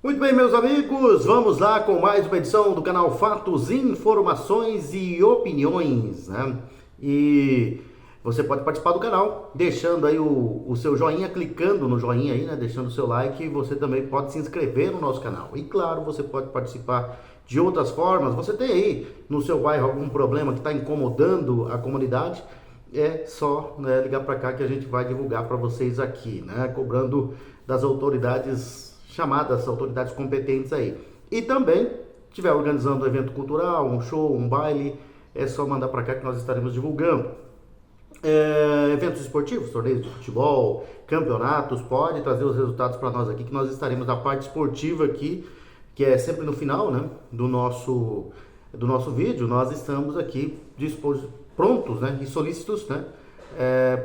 Muito bem, meus amigos, vamos lá com mais uma edição do canal Fatos, Informações e Opiniões, né? E você pode participar do canal deixando aí o seu joinha, clicando no joinha aí, né? Deixando o seu like, e você também pode se inscrever no nosso canal. E claro, você pode participar de outras formas. Você tem aí no seu bairro algum problema que está incomodando a comunidade? É só, né, ligar para cá que a gente vai divulgar para vocês aqui, né? Cobrando das autoridades chamadas, autoridades competentes aí. E também, estiver organizando um evento cultural, um show, um baile, é só mandar para cá que nós estaremos divulgando. Eventos esportivos, torneios de futebol, campeonatos, pode trazer os resultados para nós aqui, que nós estaremos na parte esportiva aqui, que é sempre no final, né, do nosso vídeo. Nós estamos aqui prontos, né, e solícitos, né,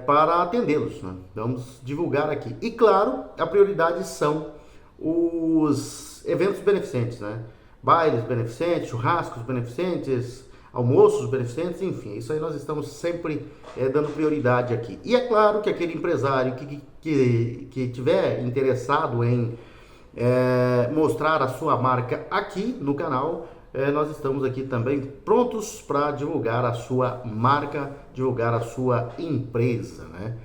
para atendê-los, né? Vamos divulgar aqui. E claro, a prioridade são os eventos beneficentes, né? Bailes beneficentes, churrascos beneficentes, almoços beneficentes, enfim, isso aí nós estamos sempre dando prioridade aqui. E é claro que aquele empresário que tiver interessado em mostrar a sua marca aqui no canal, nós estamos aqui também prontos para divulgar a sua marca, divulgar a sua empresa, né?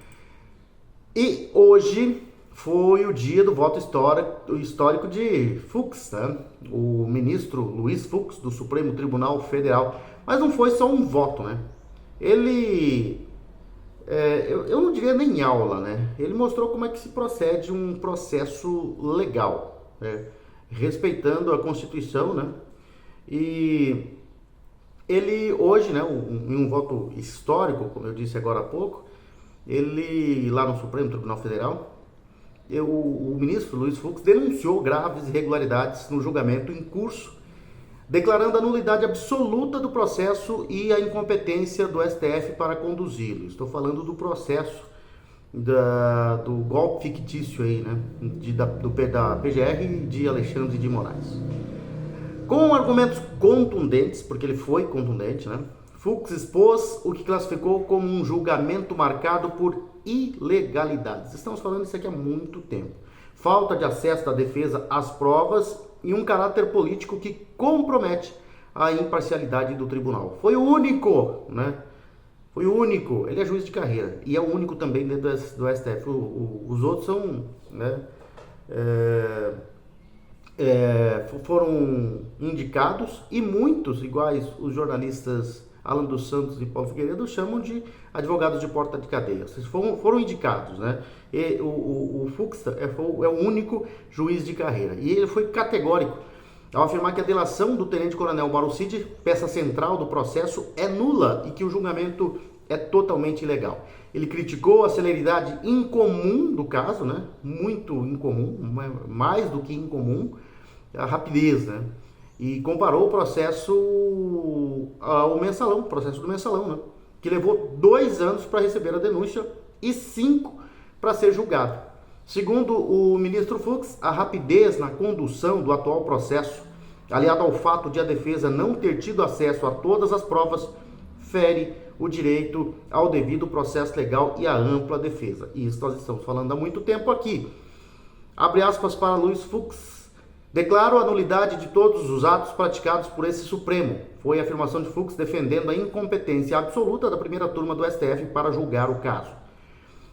E hoje foi o dia do voto histórico de Fux, né? O ministro Luiz Fux, do Supremo Tribunal Federal. Mas não foi só um voto, né? Ele, eu não diria nem aula, né? Ele mostrou como é que se procede um processo legal, né? Respeitando a Constituição, né? E ele hoje, né, em um voto histórico, como eu disse agora há pouco, ele lá no Supremo Tribunal Federal, o ministro Luiz Fux denunciou graves irregularidades no julgamento em curso, declarando a nulidade absoluta do processo e a incompetência do STF para conduzi-lo. Estou falando do processo do golpe fictício aí, né, da PGR de Alexandre de Moraes. Com argumentos contundentes, porque ele foi contundente, né? Fux expôs o que classificou como um julgamento marcado por ilegalidades. Estamos falando isso aqui há muito tempo. Falta de acesso da defesa às provas e um caráter político que compromete a imparcialidade do tribunal. Foi o único, né? Foi o único. Ele é juiz de carreira e é o único também dentro do STF. Os outros são, né? Foram indicados, e muitos, iguais os jornalistas Alan dos Santos e Paulo Figueiredo, chamam de advogados de porta de cadeia. Vocês foram indicados, né? E o Fux é o único juiz de carreira. E ele foi categórico ao afirmar que a delação do tenente-coronel Mauro Cid, peça central do processo, é nula e que o julgamento é totalmente ilegal. Ele criticou a celeridade incomum do caso, né? Muito incomum, mais do que incomum, a rapidez, né? E comparou o processo ao mensalão, o processo do mensalão, né? Que levou 2 anos para receber a denúncia e 5 para ser julgado. Segundo o ministro Fux, a rapidez na condução do atual processo, aliado ao fato de a defesa não ter tido acesso a todas as provas, fere o direito ao devido processo legal e à ampla defesa. E isso nós estamos falando há muito tempo aqui. Abre aspas para Luiz Fux. Declaro a nulidade de todos os atos praticados por esse Supremo. Foi a afirmação de Fux defendendo a incompetência absoluta da primeira turma do STF para julgar o caso.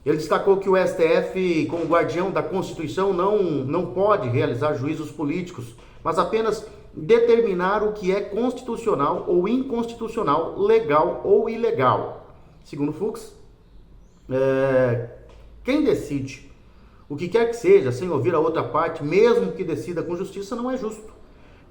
Ele destacou que o STF, como guardião da Constituição, não pode realizar juízos políticos, mas apenas determinar o que é constitucional ou inconstitucional, legal ou ilegal. Segundo Fux, quem decide o que quer que seja, sem ouvir a outra parte, mesmo que decida com justiça, não é justo.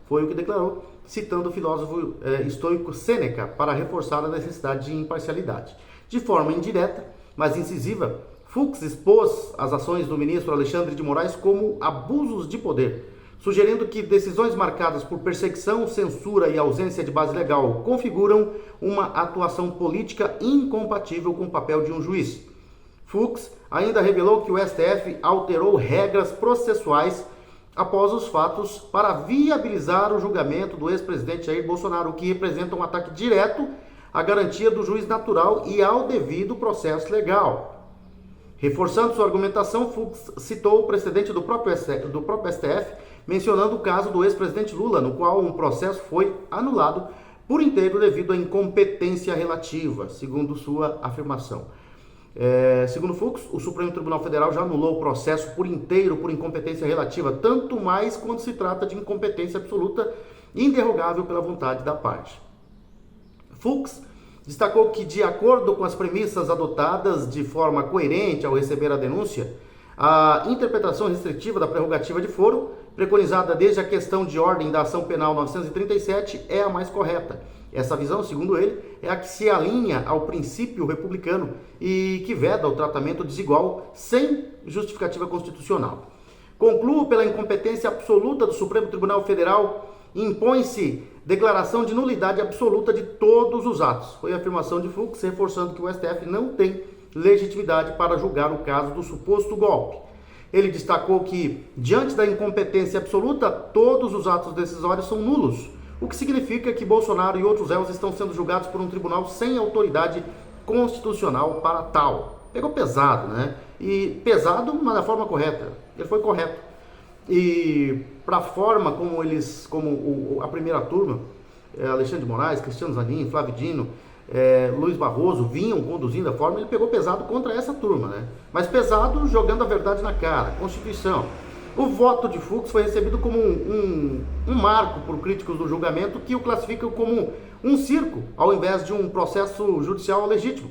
Foi o que declarou, citando o filósofo estoico Sêneca, para reforçar a necessidade de imparcialidade. De forma indireta, mas incisiva, Fux expôs as ações do ministro Alexandre de Moraes como abusos de poder, sugerindo que decisões marcadas por perseguição, censura e ausência de base legal configuram uma atuação política incompatível com o papel de um juiz. Fux ainda revelou que o STF alterou regras processuais após os fatos para viabilizar o julgamento do ex-presidente Jair Bolsonaro, o que representa um ataque direto à garantia do juiz natural e ao devido processo legal. Reforçando sua argumentação, Fux citou o precedente do próprio STF, mencionando o caso do ex-presidente Lula, no qual um processo foi anulado por inteiro devido à incompetência relativa, segundo sua afirmação. Segundo Fux, o Supremo Tribunal Federal já anulou o processo por inteiro por incompetência relativa, tanto mais quando se trata de incompetência absoluta e inderrogável pela vontade da parte. Fux destacou que, de acordo com as premissas adotadas de forma coerente ao receber a denúncia, a interpretação restritiva da prerrogativa de foro, preconizada desde a questão de ordem da ação penal 937, é a mais correta. Essa visão, segundo ele, é a que se alinha ao princípio republicano e que veda o tratamento desigual sem justificativa constitucional. Concluo pela incompetência absoluta do Supremo Tribunal Federal, impõe-se declaração de nulidade absoluta de todos os atos. Foi a afirmação de Fux, reforçando que o STF não tem legitimidade para julgar o caso do suposto golpe. Ele destacou que, diante da incompetência absoluta, todos os atos decisórios são nulos, o que significa que Bolsonaro e outros réus estão sendo julgados por um tribunal sem autoridade constitucional para tal. Pegou pesado, né? E pesado, mas da forma correta. Ele foi correto. E para a forma como a primeira turma, Alexandre de Moraes, Cristiano Zanin, Flávio Dino, Luiz Barroso vinham conduzindo a forma, ele pegou pesado contra essa turma, né? Mas pesado jogando a verdade na cara, Constituição. O voto de Fux foi recebido como um marco por críticos do julgamento que o classificam como um circo, ao invés de um processo judicial legítimo.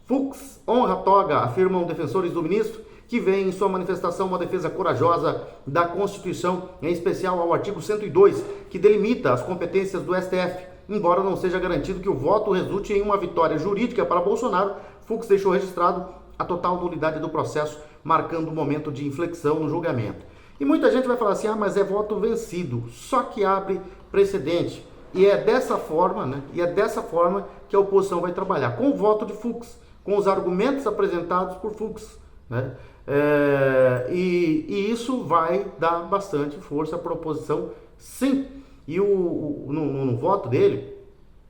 Fux honra a toga, afirmam defensores do ministro, que vê em sua manifestação uma defesa corajosa da Constituição, em especial ao artigo 102, que delimita as competências do STF. Embora não seja garantido que o voto resulte em uma vitória jurídica para Bolsonaro, Fux deixou registrado a total nulidade do processo, marcando um momento de inflexão no julgamento. E muita gente vai falar assim, mas é voto vencido, só que abre precedente. E é dessa forma, né? E é dessa forma que a oposição vai trabalhar, com o voto de Fux, com os argumentos apresentados por Fux, né? E isso vai dar bastante força para a oposição, sim. E no voto dele,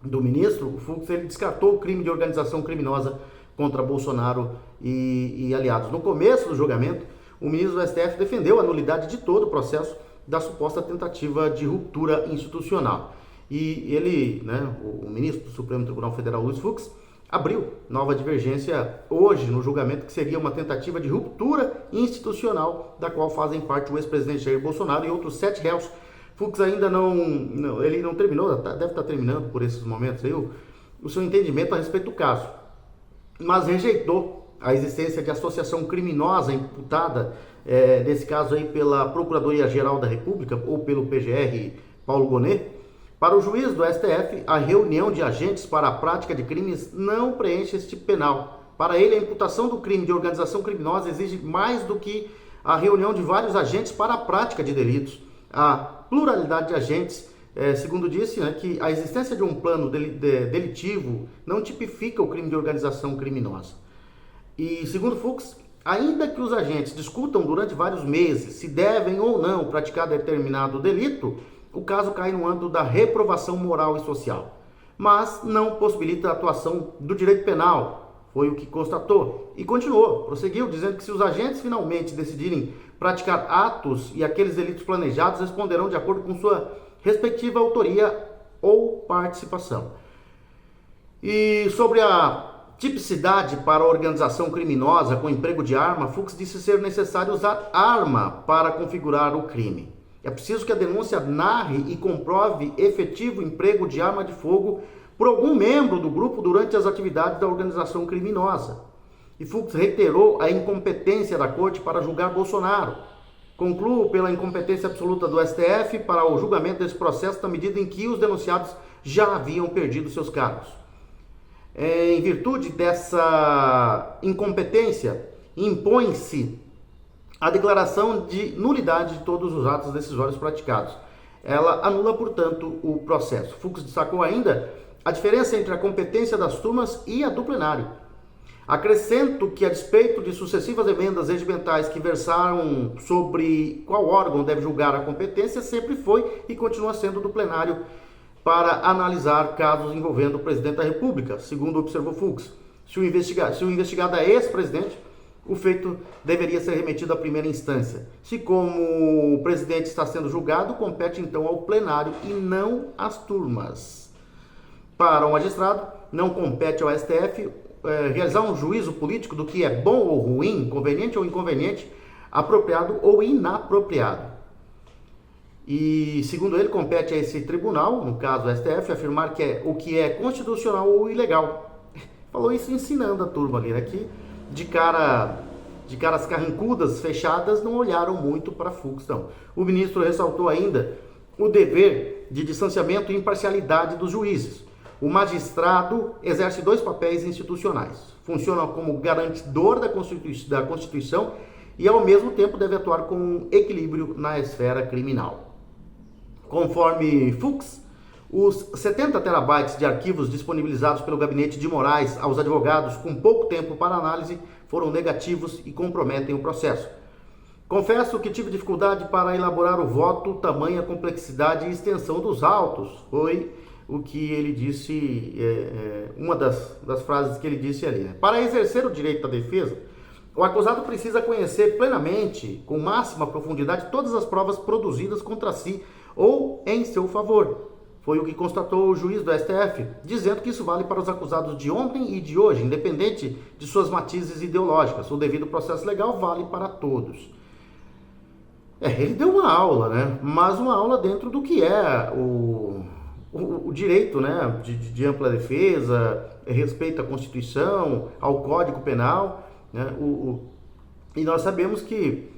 do ministro, o Fux, ele descartou o crime de organização criminosa contra Bolsonaro e aliados. No começo do julgamento, o ministro do STF defendeu a nulidade de todo o processo da suposta tentativa de ruptura institucional. E ele, né, o ministro do Supremo Tribunal Federal, Luiz Fux, abriu nova divergência hoje no julgamento, que seria uma tentativa de ruptura institucional, da qual fazem parte o ex-presidente Jair Bolsonaro e outros 7 réus. Fux ainda ele não terminou, deve estar terminando por esses momentos aí, o seu entendimento a respeito do caso, mas rejeitou a existência de associação criminosa imputada, nesse caso aí pela Procuradoria-Geral da República ou pelo PGR Paulo Gonet. Para o juiz do STF, a reunião de agentes para a prática de crimes não preenche este tipo penal. Para ele, a imputação do crime de organização criminosa exige mais do que a reunião de vários agentes para a prática de delitos. A pluralidade de agentes, segundo disse, né, que a existência de um plano delitivo não tipifica o crime de organização criminosa. E, segundo Fux, ainda que os agentes discutam durante vários meses se devem ou não praticar determinado delito, o caso cai no âmbito da reprovação moral e social, mas não possibilita a atuação do direito penal, foi o que constatou. E prosseguiu, dizendo que se os agentes finalmente decidirem praticar atos e aqueles delitos planejados, responderão de acordo com sua respectiva autoria ou participação. E sobre a tipicidade para a organização criminosa com emprego de arma, Fux disse ser necessário usar arma para configurar o crime. É preciso que a denúncia narre e comprove efetivo emprego de arma de fogo por algum membro do grupo durante as atividades da organização criminosa. E Fux reiterou a incompetência da Corte para julgar Bolsonaro. Concluo pela incompetência absoluta do STF para o julgamento desse processo na medida em que os denunciados já haviam perdido seus cargos. Em virtude dessa incompetência, impõe-se a declaração de nulidade de todos os atos decisórios praticados. Ela anula, portanto, o processo. Fux destacou ainda a diferença entre a competência das turmas e a do plenário. Acrescento que, a despeito de sucessivas emendas regimentais que versaram sobre qual órgão deve julgar a competência, sempre foi e continua sendo do plenário para analisar casos envolvendo o presidente da República, segundo observou Fux. Se o investigado é ex-presidente, o feito deveria ser remetido à primeira instância. Se como o presidente está sendo julgado, compete então ao plenário e não às turmas. Para o magistrado, não compete ao STF realizar um juízo político do que é bom ou ruim, conveniente ou inconveniente, apropriado ou inapropriado. E, segundo ele, compete a esse tribunal, no caso o STF, afirmar que o que é constitucional ou ilegal. Falou isso ensinando a turma ali, né? Que de caras carrancudas, fechadas, não olharam muito para Fux, não. O ministro ressaltou ainda o dever de distanciamento e imparcialidade dos juízes. O magistrado exerce dois papéis institucionais. Funciona como garantidor da Constituição e, ao mesmo tempo, deve atuar com equilíbrio na esfera criminal. Conforme Fux, os 70 terabytes de arquivos disponibilizados pelo Gabinete de Moraes aos advogados com pouco tempo para análise foram negativos e comprometem o processo. Confesso que tive dificuldade para elaborar o voto, tamanha complexidade e extensão dos autos. Foi o que ele disse, uma das frases que ele disse ali. Né? Para exercer o direito à defesa, o acusado precisa conhecer plenamente, com máxima profundidade, todas as provas produzidas contra si ou em seu favor. Foi o que constatou o juiz do STF, dizendo que isso vale para os acusados de ontem e de hoje, independente de suas matizes ideológicas. O devido processo legal vale para todos. Ele deu uma aula, né? Mas uma aula dentro do que é o direito, né? de ampla defesa, respeito à Constituição, ao Código Penal, né? E nós sabemos que,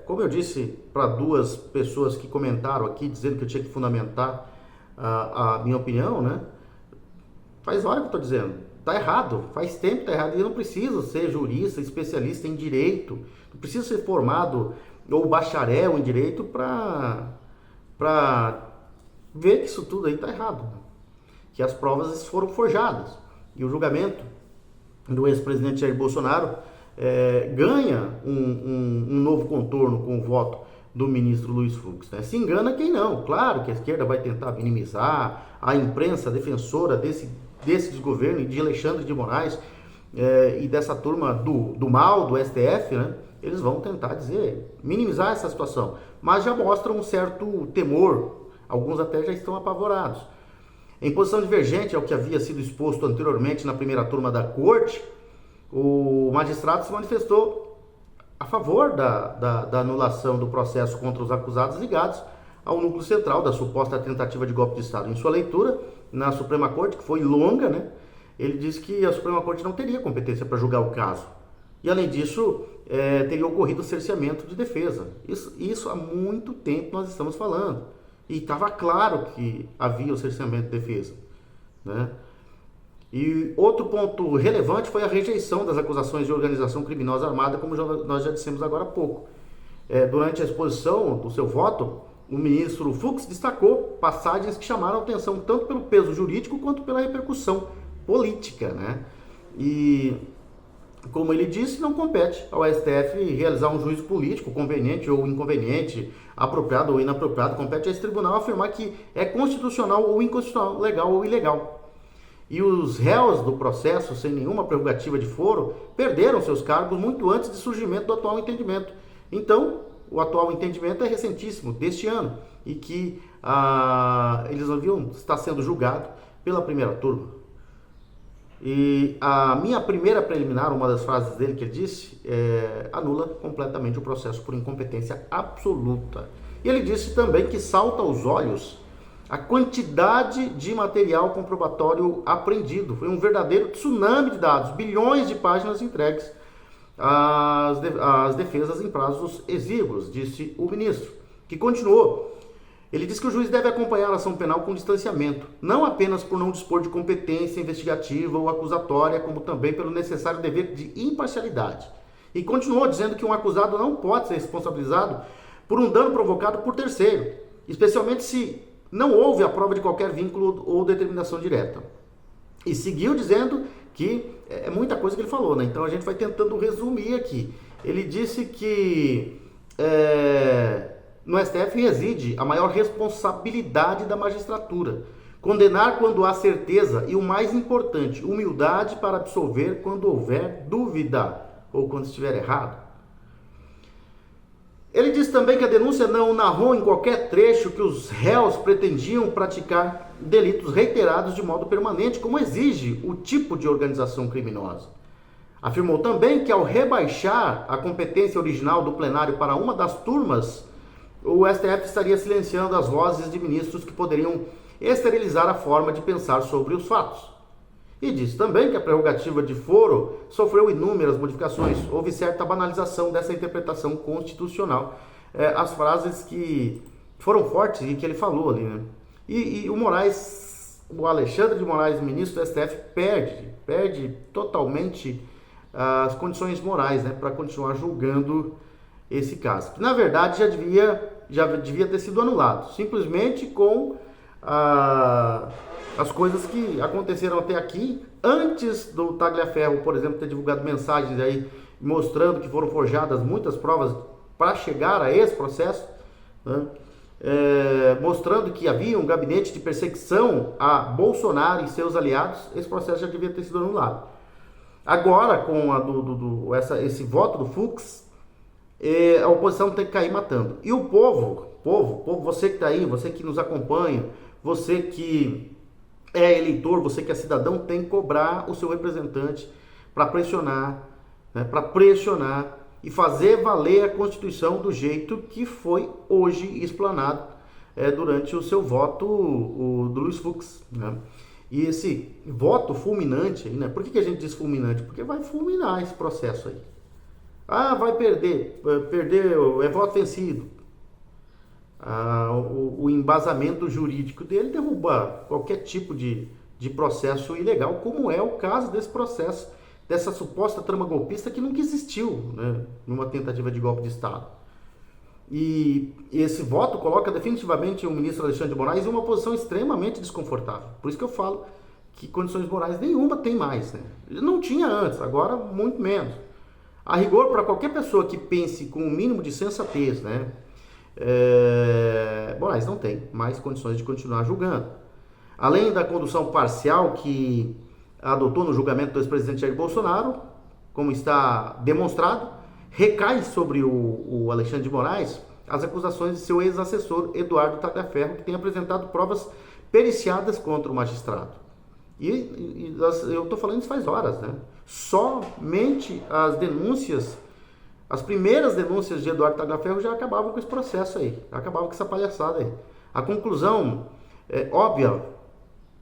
como eu disse para duas pessoas que comentaram aqui, dizendo que eu tinha que fundamentar a minha opinião, né? Faz hora que eu estou dizendo, está errado, faz tempo que está errado, e eu não preciso ser jurista, especialista em direito, não preciso ser formado ou bacharel em direito para ver que isso tudo aí está errado, que as provas foram forjadas, e o julgamento do ex-presidente Jair Bolsonaro ganha um novo contorno com o voto do ministro Luiz Fux. Né? Se engana quem não. Claro que a esquerda vai tentar minimizar, a imprensa defensora desse desgoverno, de Alexandre de Moraes e dessa turma do mal, do STF, né? Eles vão tentar minimizar essa situação, mas já mostram um certo temor, alguns até já estão apavorados. Em posição divergente ao que havia sido exposto anteriormente na primeira turma da corte, o magistrado se manifestou a favor da anulação do processo contra os acusados ligados ao núcleo central da suposta tentativa de golpe de Estado. Em sua leitura na Suprema Corte, que foi longa, né, ele disse que a Suprema Corte não teria competência para julgar o caso. E, além disso, teria ocorrido o cerceamento de defesa. Isso há muito tempo nós estamos falando. E estava claro que havia o cerceamento de defesa, né? E outro ponto relevante foi a rejeição das acusações de organização criminosa armada, como nós já dissemos agora há pouco. Durante a exposição do seu voto, o ministro Fux destacou passagens que chamaram a atenção tanto pelo peso jurídico quanto pela repercussão política, né? E, como ele disse, não compete ao STF realizar um juízo político conveniente ou inconveniente, apropriado ou inapropriado. Compete a esse tribunal afirmar que é constitucional ou inconstitucional, legal ou ilegal. E os réus do processo, sem nenhuma prerrogativa de foro, perderam seus cargos muito antes do surgimento do atual entendimento. Então, o atual entendimento é recentíssimo, deste ano, e que eles haviam estar sendo julgados pela primeira turma. E a minha primeira preliminar, uma das frases dele que ele disse, anula completamente o processo por incompetência absoluta. E ele disse também que salta aos olhos a quantidade de material comprobatório apreendido. Foi um verdadeiro tsunami de dados, bilhões de páginas entregues às defesas em prazos exíguos, disse o ministro, que continuou. Ele disse que o juiz deve acompanhar a ação penal com distanciamento, não apenas por não dispor de competência investigativa ou acusatória, como também pelo necessário dever de imparcialidade. E continuou dizendo que um acusado não pode ser responsabilizado por um dano provocado por terceiro, especialmente se não houve a prova de qualquer vínculo ou determinação direta. E seguiu dizendo que é muita coisa que ele falou, né? Então a gente vai tentando resumir aqui. Ele disse que no STF reside a maior responsabilidade da magistratura. Condenar quando há certeza e, o mais importante, humildade para absolver quando houver dúvida. ou quando estiver errado. Ele diz também que a denúncia não narrou em qualquer trecho que os réus pretendiam praticar delitos reiterados de modo permanente, como exige o tipo de organização criminosa. Afirmou também que ao rebaixar a competência original do plenário para uma das turmas, o STF estaria silenciando as vozes de ministros que poderiam esterilizar a forma de pensar sobre os fatos. E disse também que a prerrogativa de foro sofreu inúmeras modificações. Houve certa banalização dessa interpretação constitucional. As frases que foram fortes e que ele falou ali, né? E o Moraes, o Alexandre de Moraes, ministro do STF, perde totalmente as condições morais, né, para continuar julgando esse caso. Que na verdade já devia ter sido anulado, simplesmente com as coisas que aconteceram até aqui, antes do Tagliaferro, por exemplo, ter divulgado mensagens aí mostrando que foram forjadas muitas provas para chegar a esse processo, né? Mostrando que havia um gabinete de perseguição a Bolsonaro e seus aliados. Esse processo já devia ter sido anulado. Agora, com esse voto do Fux, a oposição tem que cair matando. E o povo, você que está aí, você que nos acompanha, você que é eleitor, você que é cidadão, tem que cobrar o seu representante para pressionar, né, e fazer valer a Constituição do jeito que foi hoje explanado durante o seu voto do Luiz Fux, né? E esse voto fulminante aí, né? Por que a gente diz fulminante? Porque vai fulminar esse processo aí. Ah, vai perder, é voto vencido. O embasamento jurídico dele derruba qualquer tipo de processo ilegal, como é o caso desse processo, dessa suposta trama golpista que nunca existiu, né, numa tentativa de golpe de Estado. E esse voto coloca definitivamente o ministro Alexandre de Moraes em uma posição extremamente desconfortável. Por isso que eu falo que condições morais nenhuma tem mais, né? Não tinha antes, agora muito menos. A rigor, para qualquer pessoa que pense com um mínimo de sensatez, né, Moraes não tem mais condições de continuar julgando. Além da condução parcial que adotou no julgamento do ex-presidente Jair Bolsonaro, como está demonstrado, recai sobre o Alexandre de Moraes as acusações de seu ex-assessor Eduardo Tagliaferro, que tem apresentado provas periciadas contra o magistrado. E eu estou falando isso faz horas, né? Somente as denúncias, as primeiras denúncias de Eduardo Tagliaferro já acabavam com esse processo aí, acabavam com essa palhaçada aí. A conclusão óbvia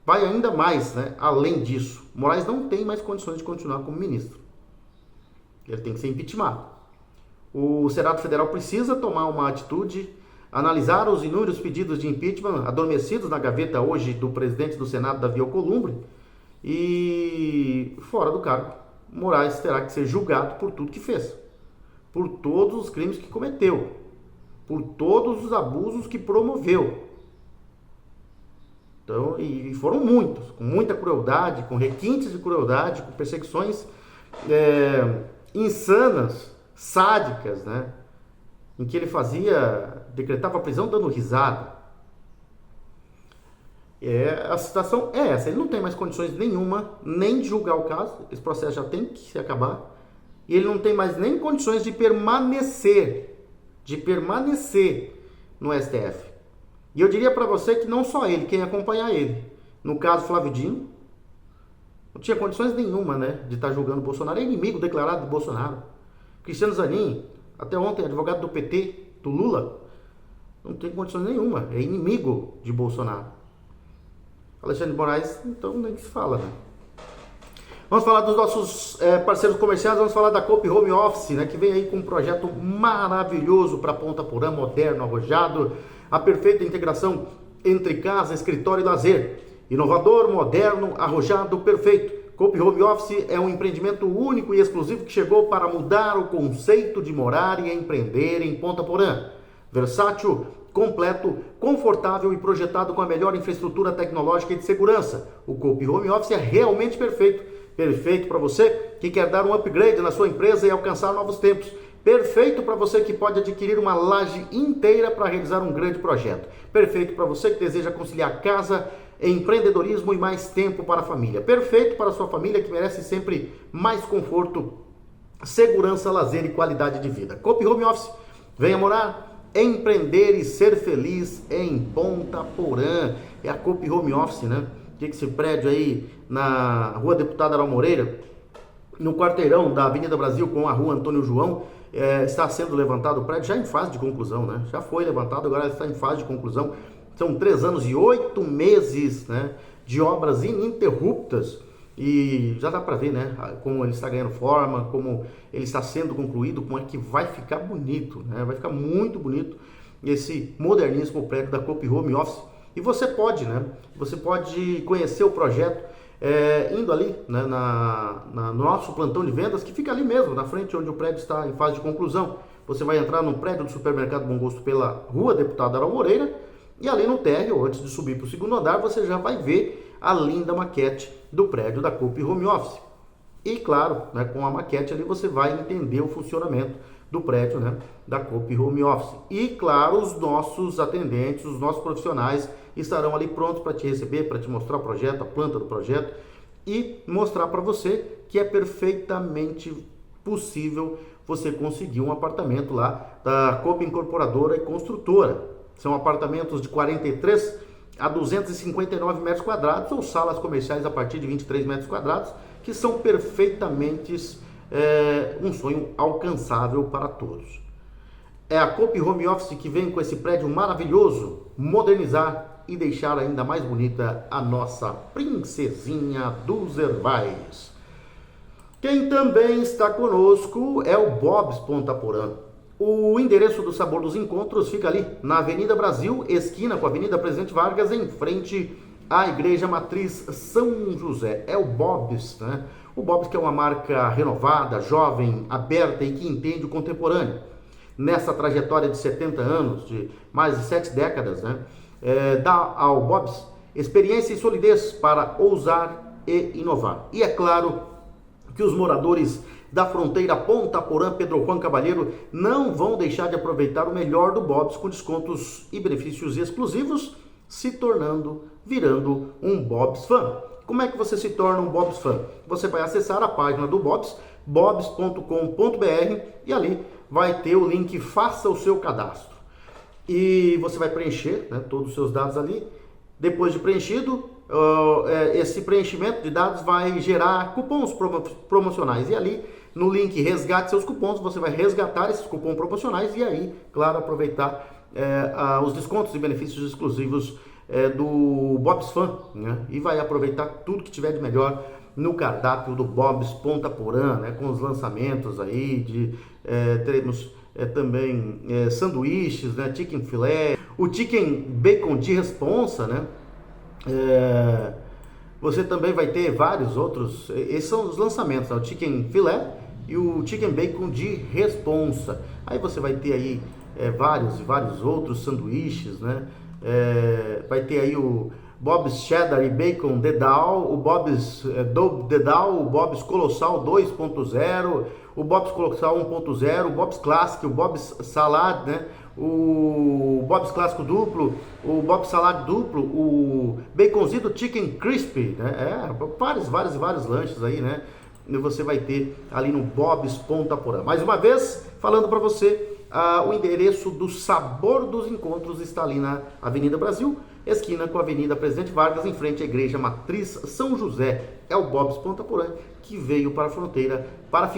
vai ainda mais, né? Além disso, Moraes não tem mais condições de continuar como ministro. Ele tem que ser impeachmentado. O Senado Federal precisa tomar uma atitude, analisar os inúmeros pedidos de impeachment adormecidos na gaveta hoje do presidente do Senado, Davi Alcolumbre, e fora do cargo, Moraes terá que ser julgado por tudo que fez, por todos os crimes que cometeu, por todos os abusos que promoveu. Então, e foram muitos, com muita crueldade, com requintes de crueldade, com perseguições insanas, sádicas, né? Em que ele decretava a prisão dando risada. A situação é essa, ele não tem mais condições nenhuma, nem de julgar o caso, esse processo já tem que se acabar, e ele não tem mais nem condições de permanecer no STF. E eu diria para você que não só ele, quem acompanhar ele, no caso Flávio Dino, não tinha condições nenhuma, né, de estar julgando o Bolsonaro, é inimigo declarado do Bolsonaro. Cristiano Zanin, até ontem, advogado do PT, do Lula, não tem condições nenhuma, é inimigo de Bolsonaro. Alexandre de Moraes, então nem se fala, né? Vamos falar dos nossos parceiros comerciais, vamos falar da Coop Home Office, né, que vem aí com um projeto maravilhoso para Ponta Porã, moderno, arrojado, a perfeita integração entre casa, escritório e lazer. Inovador, moderno, arrojado, perfeito. Coop Home Office é um empreendimento único e exclusivo que chegou para mudar o conceito de morar e empreender em Ponta Porã. Versátil, completo, confortável e projetado com a melhor infraestrutura tecnológica e de segurança. O Coop Home Office é realmente perfeito. Perfeito para você que quer dar um upgrade na sua empresa e alcançar novos tempos. Perfeito para você que pode adquirir uma laje inteira para realizar um grande projeto. Perfeito para você que deseja conciliar casa, empreendedorismo e mais tempo para a família. Perfeito para a sua família que merece sempre mais conforto segurança, lazer e qualidade de vida. Coop Home Office, venha morar, empreender e ser feliz em Ponta Porã. É a Coop Home Office, né? Que esse prédio aí na Rua Deputada Aral Moreira, no quarteirão da Avenida Brasil com a Rua Antônio João, está sendo levantado o prédio já em fase de conclusão, né? Já foi levantado, agora está em fase de conclusão. São 3 anos e 8 meses, né, de obras ininterruptas e já dá para ver, né, como ele está ganhando forma, como ele está sendo concluído, como é que vai ficar bonito, né? Vai ficar muito bonito esse moderníssimo prédio da Coop Home Office. E você pode, né? Você pode conhecer o projeto indo ali, né, no nosso plantão de vendas, que fica ali mesmo, na frente onde o prédio está em fase de conclusão. Você vai entrar no prédio do Supermercado Bom Gosto pela Rua Deputada Aral Moreira e ali no térreo, antes de subir para o segundo andar, você já vai ver a linda maquete do prédio da Coop Home Office. E claro, né, com a maquete ali você vai entender o funcionamento do prédio, né, da Coop Home Office. E claro, os nossos atendentes, os nossos profissionais estarão ali prontos para te receber, para te mostrar o projeto, a planta do projeto e mostrar para você que é perfeitamente possível você conseguir um apartamento lá da Coop Incorporadora e Construtora. São apartamentos de 43 a 259 metros quadrados ou salas comerciais a partir de 23 metros quadrados, que são perfeitamente um sonho alcançável para todos. É a Coop Home Office que vem com esse prédio maravilhoso, modernizar e deixar ainda mais bonita a nossa princesinha dos Herbais. Quem também está conosco é o Bob's Ponta Porã. O endereço do Sabor dos Encontros fica ali na Avenida Brasil, esquina com a Avenida Presidente Vargas, em frente à Igreja Matriz São José. É o Bob's, né? O Bob's, que é uma marca renovada, jovem, aberta e que entende o contemporâneo. Nessa trajetória de 70 anos, de mais de 7 décadas, né? Dá ao Bob's experiência e solidez para ousar e inovar. E é claro que os moradores da fronteira Ponta Porã, Pedro Juan Cavalheiro, não vão deixar de aproveitar o melhor do Bob's com descontos e benefícios exclusivos, virando um Bob's Fan. Como é que você se torna um Bob's Fan? Você vai acessar a página do Bob's, bobs.com.br, e ali vai ter o link Faça o seu cadastro. E você vai preencher, né, todos os seus dados ali. Depois de preenchido, esse preenchimento de dados vai gerar cupons promocionais. E ali, no link Resgate Seus Cupons, você vai resgatar esses cupons promocionais e aí, claro, aproveitar os descontos e benefícios exclusivos do Bob's Fan, né? E vai aproveitar tudo que tiver de melhor no cardápio do Bob's Ponta Porã, né? Com os lançamentos aí teremos também sanduíches, né? Chicken filé, o Chicken Bacon de Responsa, né? Você também vai ter vários outros, esses são os lançamentos, né? O Chicken Filé e o Chicken Bacon de Responsa. Aí você vai ter aí vários e vários outros sanduíches, né? Vai ter aí o Bob's Cheddar e Bacon Dedal, o Bob's Dedal, o Bob's Colossal 2.0, o Bob's Colossal 1.0, o Bob's Classic, o Bob's Salad, né? O Bob's Clássico Duplo, o Bob's Salad Duplo, o Baconzido Chicken Crispy, né? Vários lanches aí, né? E você vai ter ali no Bob's Ponta Porã. Mais uma vez, falando para você, o endereço do Sabor dos Encontros está ali na Avenida Brasil, esquina com a Avenida Presidente Vargas, em frente à Igreja Matriz São José. É o Bob's Ponta Porã que veio para a fronteira para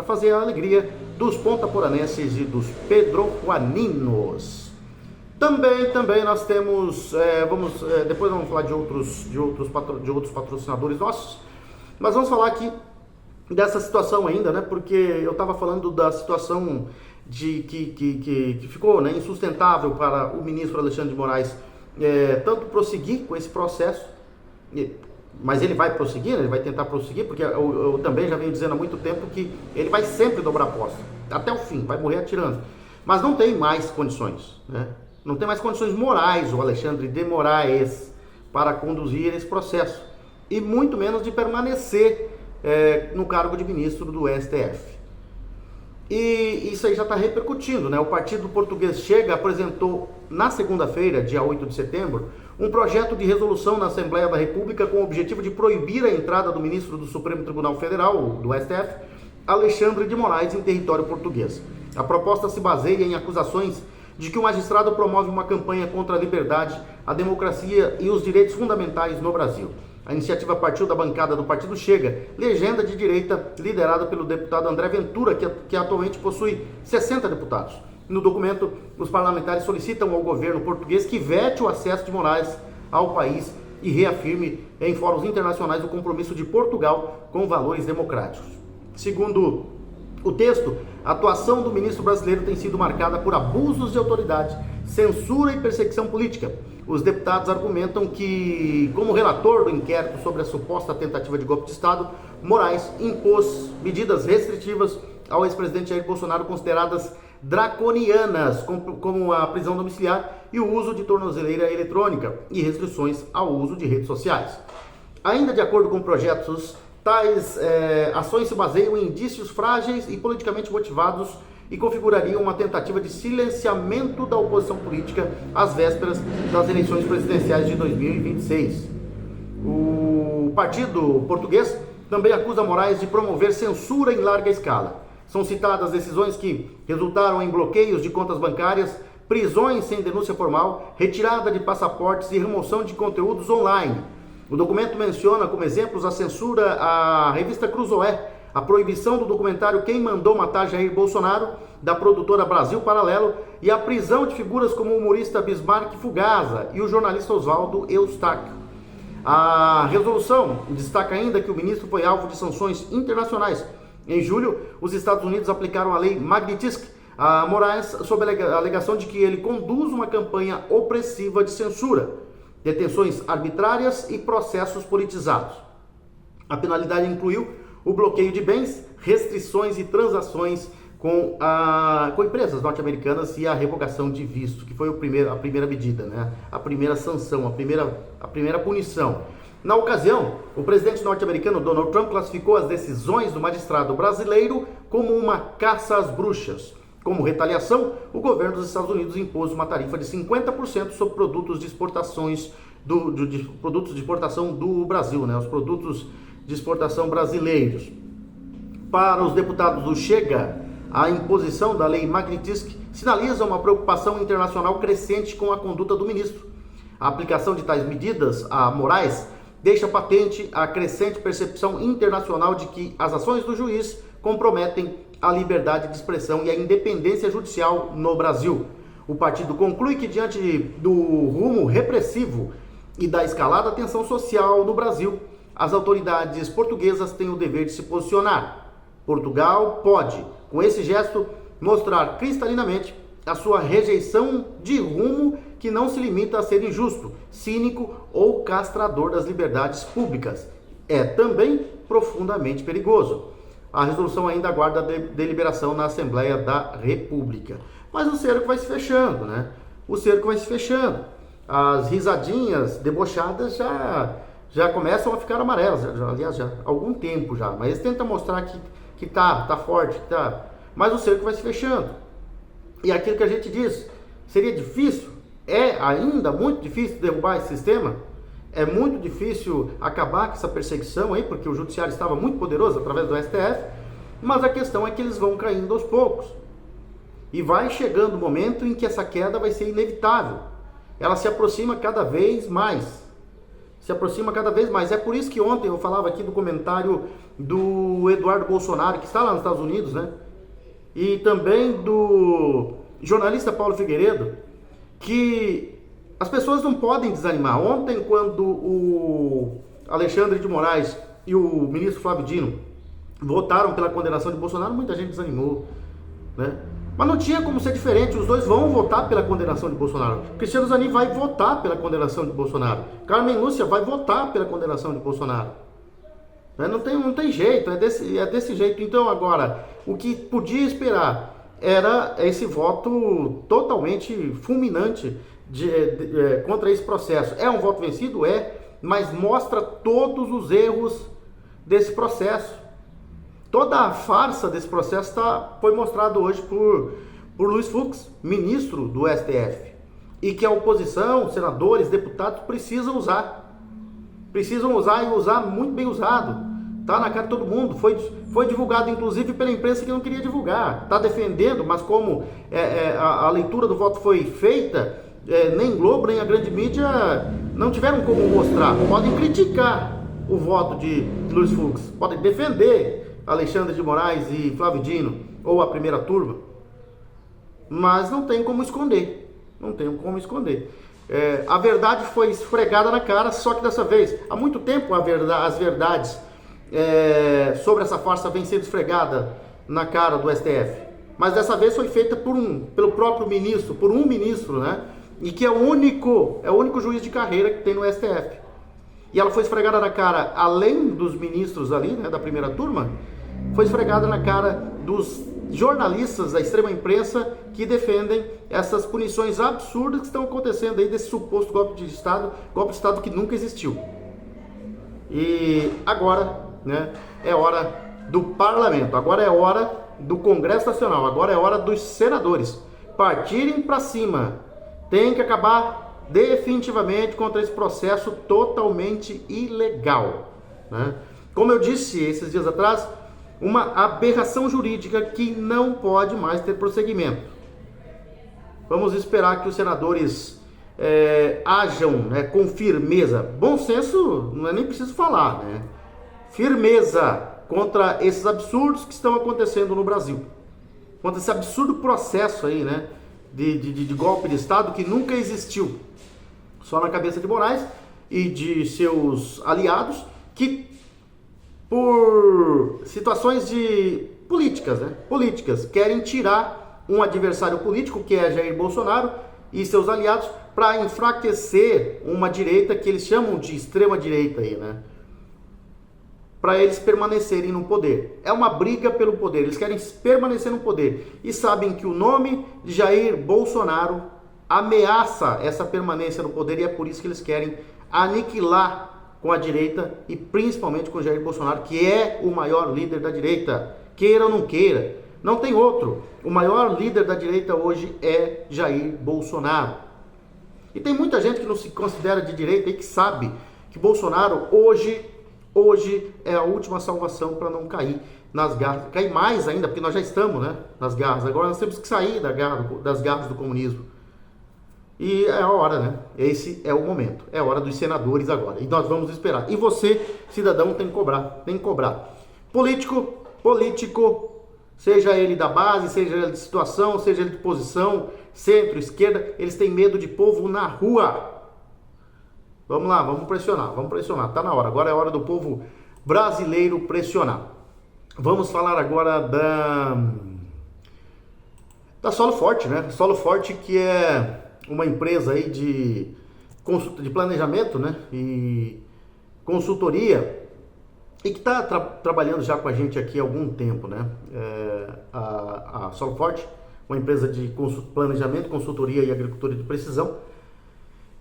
fazer a alegria dos pontaporanenses e dos pedrojuaninos. Também nós temos, depois vamos falar de outros patrocinadores nossos, mas vamos falar aqui dessa situação ainda, né? Porque eu estava falando da situação que ficou, né, insustentável para o ministro Alexandre de Moraes tanto prosseguir com esse processo, mas ele vai prosseguir, né? Ele vai tentar prosseguir, porque eu também já venho dizendo há muito tempo que ele vai sempre dobrar a aposta, até o fim, vai morrer atirando, mas não tem mais condições, né? Não tem mais condições morais o Alexandre de Moraes para conduzir esse processo, e muito menos de permanecer no cargo de ministro do STF. E isso aí já está repercutindo, né? O Partido Português Chega apresentou na segunda-feira, dia 8 de setembro, um projeto de resolução na Assembleia da República com o objetivo de proibir a entrada do ministro do Supremo Tribunal Federal, do STF, Alexandre de Moraes em território português. A proposta se baseia em acusações de que o magistrado promove uma campanha contra a liberdade, a democracia e os direitos fundamentais no Brasil. A iniciativa partiu da bancada do Partido Chega, legenda de direita liderada pelo deputado André Ventura, que atualmente possui 60 deputados. No documento, os parlamentares solicitam ao governo português que vete o acesso de Moraes ao país e reafirme em fóruns internacionais o compromisso de Portugal com valores democráticos. Segundo o texto, a atuação do ministro brasileiro tem sido marcada por abusos de autoridade, censura e perseguição política. Os deputados argumentam que, como relator do inquérito sobre a suposta tentativa de golpe de Estado, Moraes impôs medidas restritivas ao ex-presidente Jair Bolsonaro consideradas draconianas, como a prisão domiciliar e o uso de tornozeleira eletrônica e restrições ao uso de redes sociais. Ainda de acordo com projetos, tais ações se baseiam em indícios frágeis e politicamente motivados e configurariam uma tentativa de silenciamento da oposição política às vésperas das eleições presidenciais de 2026. O partido português também acusa Moraes de promover censura em larga escala. São citadas decisões que resultaram em bloqueios de contas bancárias, prisões sem denúncia formal, retirada de passaportes e remoção de conteúdos online. O documento menciona como exemplos a censura à revista Cruzoé, a proibição do documentário Quem Mandou Matar Jair Bolsonaro, da produtora Brasil Paralelo, e a prisão de figuras como o humorista Bismarck Fugaza e o jornalista Oswaldo Eustáquio. A resolução destaca ainda que o ministro foi alvo de sanções internacionais. Em julho, os Estados Unidos aplicaram a lei Magnitsky a Moraes sob a alegação de que ele conduz uma campanha opressiva de censura, detenções arbitrárias e processos politizados. A penalidade incluiu o bloqueio de bens, restrições e transações com empresas norte-americanas e a revogação de visto, que foi a primeira medida, né? A primeira sanção, a primeira punição. Na ocasião, o presidente norte-americano Donald Trump classificou as decisões do magistrado brasileiro como uma caça às bruxas. Como retaliação, o governo dos Estados Unidos impôs uma tarifa de 50% sobre produtos de exportações produtos de exportação do Brasil, né? Os produtos de exportação brasileiros. Para os deputados do Chega, a imposição da lei Magnitsky sinaliza uma preocupação internacional crescente com a conduta do ministro. A aplicação de tais medidas a Moraes deixa patente a crescente percepção internacional de que as ações do juiz comprometem a liberdade de expressão e a independência judicial no Brasil. O partido conclui que, diante do rumo repressivo e da escalada tensão social no Brasil, as autoridades portuguesas têm o dever de se posicionar. Portugal pode, com esse gesto, mostrar cristalinamente a sua rejeição de rumo que não se limita a ser injusto, cínico ou castrador das liberdades públicas. É também profundamente perigoso. A resolução ainda aguarda deliberação na Assembleia da República. Mas o cerco vai se fechando, né? O cerco vai se fechando. As risadinhas debochadas já começam a ficar amarelas, aliás, já há algum tempo já. Mas eles tentam mostrar que tá forte, que tá... Mas o cerco vai se fechando. E aquilo que a gente diz, seria difícil, é ainda muito difícil derrubar esse sistema, é muito difícil acabar com essa perseguição aí, porque o judiciário estava muito poderoso através do STF, mas a questão é que eles vão caindo aos poucos. E vai chegando o momento em que essa queda vai ser inevitável. Ela se aproxima cada vez mais. Se aproxima cada vez mais. É por isso que ontem eu falava aqui do comentário do Eduardo Bolsonaro, que está lá nos Estados Unidos, né? E também do jornalista Paulo Figueiredo, que as pessoas não podem desanimar. Ontem, quando o Alexandre de Moraes e o ministro Flávio Dino votaram pela condenação de Bolsonaro, muita gente desanimou, né? Mas não tinha como ser diferente, os dois vão votar pela condenação de Bolsonaro. Cristiano Zanin vai votar pela condenação de Bolsonaro. Carmen Lúcia vai votar pela condenação de Bolsonaro. Não tem jeito, é desse jeito. Então agora, o que podia esperar era esse voto totalmente fulminante contra esse processo. É um voto vencido? É, mas mostra todos os erros desse processo. Toda a farsa desse processo foi mostrado hoje por Luiz Fux, ministro do STF, e que a oposição, senadores, deputados precisam usar e usar muito bem usado, Tá na cara de todo mundo, foi divulgado inclusive pela imprensa que não queria divulgar, tá defendendo, mas como a leitura do voto foi feita, nem Globo, nem a grande mídia não tiveram como mostrar. Podem criticar o voto de Luiz Fux, podem defender Alexandre de Moraes e Flávio Dino, ou a primeira turma, mas não tem como esconder, não tem como esconder. A verdade foi esfregada na cara, só que dessa vez, há muito tempo as verdades sobre essa farsa vem sendo esfregada na cara do STF, mas dessa vez foi feita pelo próprio ministro, por um ministro, né? E que é o único juiz de carreira que tem no STF. E ela foi esfregada na cara, além dos ministros ali, né, da primeira turma, foi esfregada na cara dos jornalistas da extrema imprensa que defendem essas punições absurdas que estão acontecendo aí desse suposto golpe de Estado que nunca existiu. E agora, né, é hora do parlamento, agora é hora do Congresso Nacional, agora é hora dos senadores partirem para cima. Tem que acabar definitivamente contra esse processo totalmente ilegal, né? Como eu disse esses dias atrás, uma aberração jurídica que não pode mais ter prosseguimento. Vamos esperar que os senadores ajam, né, com firmeza. Bom senso, não é nem preciso falar, né? Firmeza contra esses absurdos que estão acontecendo no Brasil. Contra esse absurdo processo aí, né, de golpe de Estado que nunca existiu. Só na cabeça de Moraes e de seus aliados que, por situações políticas, né, querem tirar um adversário político, que é Jair Bolsonaro e seus aliados, para enfraquecer uma direita que eles chamam de extrema direita aí, né? Para eles permanecerem no poder. É uma briga pelo poder, eles querem permanecer no poder e sabem que o nome de Jair Bolsonaro ameaça essa permanência no poder, e é por isso que eles querem aniquilar com a direita e principalmente com Jair Bolsonaro, que é o maior líder da direita, queira ou não queira, não tem outro. O maior líder da direita hoje é Jair Bolsonaro. E tem muita gente que não se considera de direita e que sabe que Bolsonaro hoje é a última salvação para não cair nas garras, cair mais ainda, porque nós já estamos, né, nas garras. Agora nós temos que sair das garras do comunismo. E é a hora, né? Esse é o momento. É a hora dos senadores agora. E nós vamos esperar. E você, cidadão, tem que cobrar. Político, seja ele da base, seja ele de situação, seja ele de posição, centro, esquerda, eles têm medo de povo na rua. Vamos lá, vamos pressionar, tá na hora. Agora é a hora do povo brasileiro pressionar. Vamos falar agora da Solo Forte, né? Solo Forte, que é uma empresa aí de planejamento, né, e consultoria, e que está trabalhando já com a gente aqui há algum tempo, né? A Solo Forte, uma empresa de planejamento, consultoria e agricultura de precisão,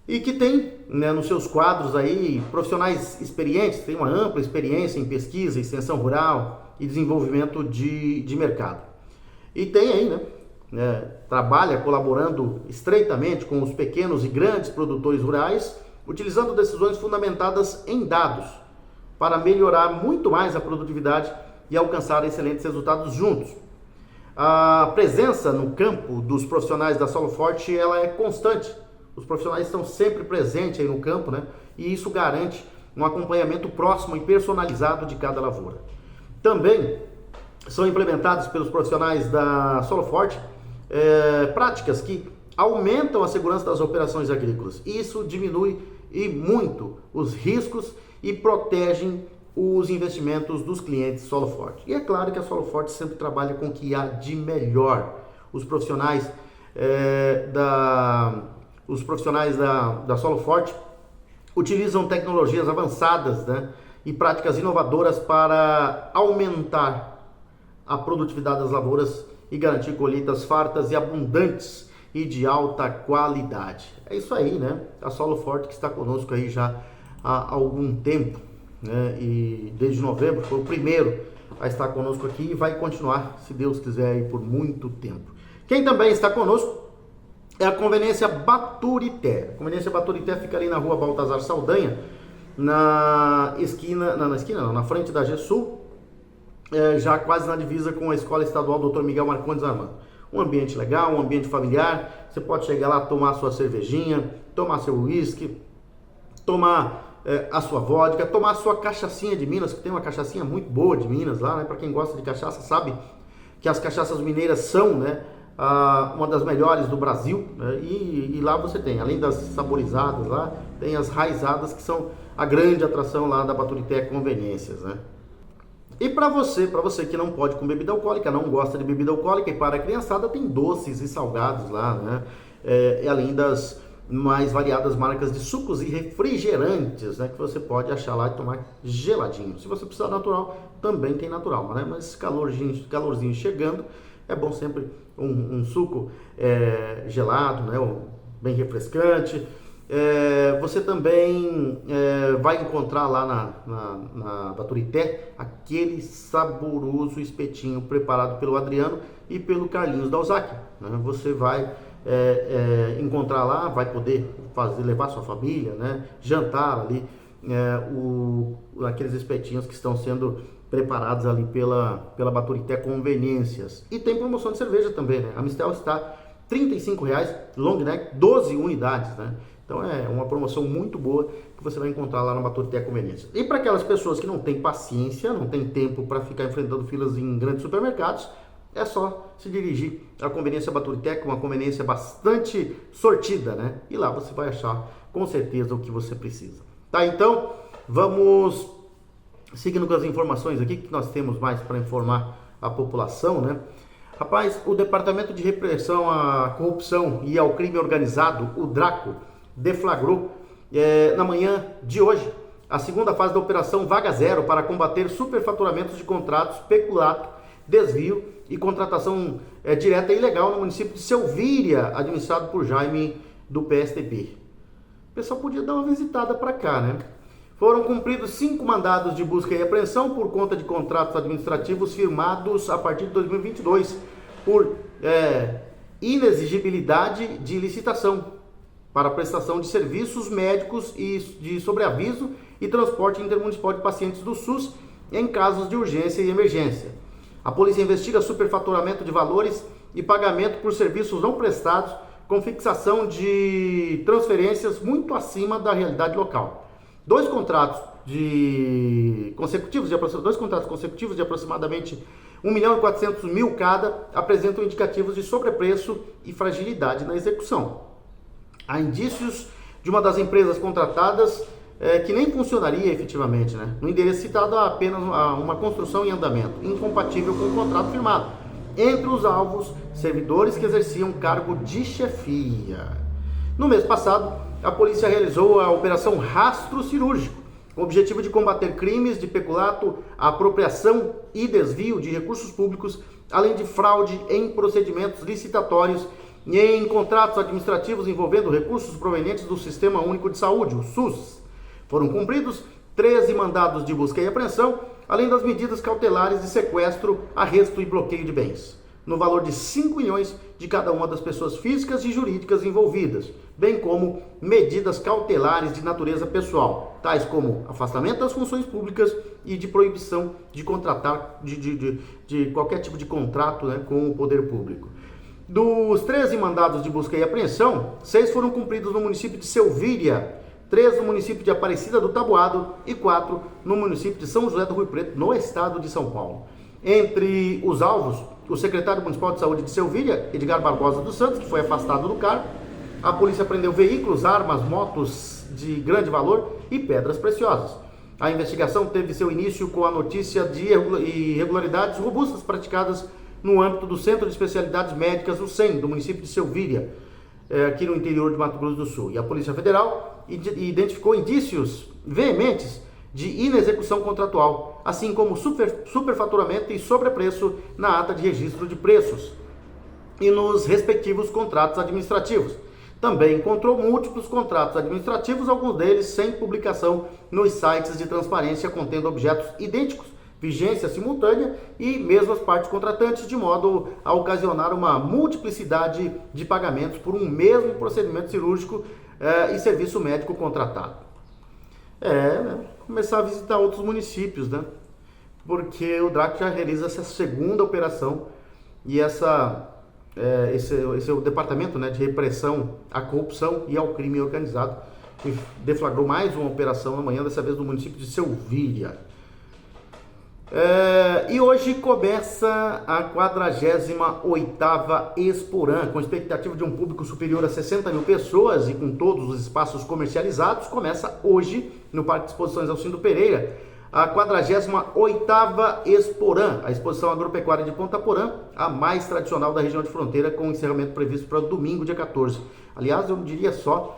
e que tem, né, nos seus quadros aí profissionais experientes, tem uma ampla experiência em pesquisa, extensão rural e desenvolvimento de mercado. E tem aí, né, trabalha colaborando estreitamente com os pequenos e grandes produtores rurais, utilizando decisões fundamentadas em dados para melhorar muito mais a produtividade e alcançar excelentes resultados juntos. A presença no campo dos profissionais da Solo Forte, ela é constante. Os profissionais estão sempre presentes aí no campo, né? E isso garante um acompanhamento próximo e personalizado de cada lavoura. Também são implementados pelos profissionais da Solo Forte práticas que aumentam a segurança das operações agrícolas. Isso diminui e muito os riscos e protegem os investimentos dos clientes Solo Forte. E é claro que a Solo Forte sempre trabalha com o que há de melhor. Os profissionais da Solo Forte utilizam tecnologias avançadas, né, e práticas inovadoras para aumentar a produtividade das lavouras e garantir colheitas fartas e abundantes e de alta qualidade. É isso aí, né? A Solo Forte, que está conosco aí já há algum tempo, né? E desde novembro foi o primeiro a estar conosco aqui e vai continuar, se Deus quiser, aí por muito tempo. Quem também está conosco é a Conveniência Baturité. A Conveniência Baturité fica ali na rua Baltazar Saldanha, na frente da GESUL, já quase na divisa com a Escola Estadual Dr. Miguel Marcondes Armando. Um ambiente legal, um ambiente familiar, você pode chegar lá, tomar sua cervejinha, tomar seu uísque, tomar a sua vodka, tomar a sua cachaçinha de Minas, que tem uma cachaçinha muito boa de Minas lá, né? Para quem gosta de cachaça sabe que as cachaças mineiras são, né, uma das melhores do Brasil, né? E lá você tem, além das saborizadas lá, tem as raizadas, que são a grande atração lá da Baturité Conveniências, né? E para você que não pode com bebida alcoólica, não gosta de bebida alcoólica, e para a criançada tem doces e salgados lá, né? Além das mais variadas marcas de sucos e refrigerantes, né? Que você pode achar lá e tomar geladinho. Se você precisar natural, também tem natural, né? Mas calorzinho chegando, é bom sempre um suco gelado, né? Bem refrescante. Você também vai encontrar lá na Baturité aquele saboroso espetinho preparado pelo Adriano e pelo Carlinhos Dalzac, né? Você vai encontrar lá, vai poder levar sua família, né? Jantar ali, aqueles espetinhos que estão sendo preparados ali pela Baturité Conveniências. E tem promoção de cerveja também, né? A Mistel está R$ 35,00, long neck, 12 unidades, né? Então é uma promoção muito boa que você vai encontrar lá na Baturité Conveniências. E para aquelas pessoas que não têm paciência, não têm tempo para ficar enfrentando filas em grandes supermercados, é só se dirigir à Conveniência Baturité, uma conveniência bastante sortida, né? E lá você vai achar com certeza o que você precisa. Tá, então vamos seguindo com as informações aqui que nós temos mais para informar a população, né? Rapaz, o Departamento de Repressão à Corrupção e ao Crime Organizado, o DRACO, deflagrou na manhã de hoje a segunda fase da Operação Vaga Zero para combater superfaturamentos de contratos, peculato, desvio e contratação direta e ilegal no município de Selvíria, administrado por Jaime do PSDB. O pessoal podia dar uma visitada para cá, né? Foram cumpridos 5 mandados de busca e apreensão por conta de contratos administrativos firmados a partir de 2022 por inexigibilidade de licitação para prestação de serviços médicos e de sobreaviso e transporte intermunicipal de pacientes do SUS em casos de urgência e emergência. A polícia investiga superfaturamento de valores e pagamento por serviços não prestados com fixação de transferências muito acima da realidade local. Dois contratos consecutivos de aproximadamente R$1.400.000 cada apresentam indicativos de sobrepreço e fragilidade na execução. Há indícios de uma das empresas contratadas que nem funcionaria efetivamente, né? No endereço citado há apenas uma construção em andamento, incompatível com o contrato firmado. Entre os alvos, servidores que exerciam cargo de chefia. No mês passado, a polícia realizou a Operação Rastro Cirúrgico, com o objetivo de combater crimes de peculato, apropriação e desvio de recursos públicos, além de fraude em procedimentos licitatórios e em contratos administrativos envolvendo recursos provenientes do Sistema Único de Saúde, o SUS. Foram cumpridos 13 mandados de busca e apreensão, além das medidas cautelares de sequestro, arresto e bloqueio de bens, no valor de 5 milhões de cada uma das pessoas físicas e jurídicas envolvidas, bem como medidas cautelares de natureza pessoal, tais como afastamento das funções públicas e de proibição de contratar, de qualquer tipo de contrato, né, com o poder público. Dos 13 mandados de busca e apreensão, 6 foram cumpridos no município de Selvíria, 3 no município de Aparecida do Taboado e 4 no município de São José do Rio Preto, no estado de São Paulo. Entre os alvos, o secretário municipal de saúde de Selvíria, Edgar Barbosa dos Santos, que foi afastado do cargo. A polícia apreendeu veículos, armas, motos de grande valor e pedras preciosas. A investigação teve seu início com a notícia de irregularidades robustas praticadas no âmbito do Centro de Especialidades Médicas, o CEM, do município de Selvíria, aqui no interior de Mato Grosso do Sul. E a Polícia Federal identificou indícios veementes de inexecução contratual, assim como superfaturamento e sobrepreço na ata de registro de preços e nos respectivos contratos administrativos. Também encontrou múltiplos contratos administrativos, alguns deles sem publicação nos sites de transparência, contendo objetos idênticos, vigência simultânea e mesmas partes contratantes, de modo a ocasionar uma multiplicidade de pagamentos por um mesmo procedimento cirúrgico e serviço médico contratado. Né? Começar a visitar outros municípios, né? Porque o DRAC já realiza essa segunda operação e esse é o departamento, né, de repressão à corrupção e ao crime organizado, que deflagrou mais uma operação amanhã, dessa vez no município de Selvíria. E hoje começa a 48ª Exporan, com expectativa de um público superior a 60 mil pessoas e com todos os espaços comercializados. Começa hoje no Parque de Exposições Alcindo Pereira a 48ª Exporan, a exposição agropecuária de Ponta Porã, a mais tradicional da região de fronteira, com encerramento previsto para domingo, dia 14. Aliás, eu diria só,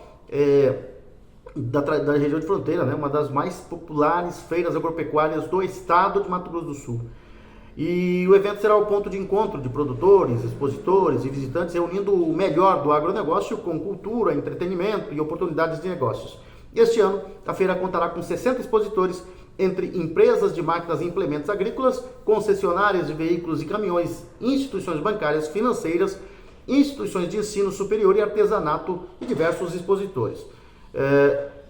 da região de fronteira, né? Uma das mais populares feiras agropecuárias do estado de Mato Grosso do Sul. E o evento será o ponto de encontro de produtores, expositores e visitantes, reunindo o melhor do agronegócio com cultura, entretenimento e oportunidades de negócios. Este ano, a feira contará com 60 expositores, entre empresas de máquinas e implementos agrícolas, concessionárias de veículos e caminhões, instituições bancárias, financeiras, instituições de ensino superior e artesanato e diversos expositores.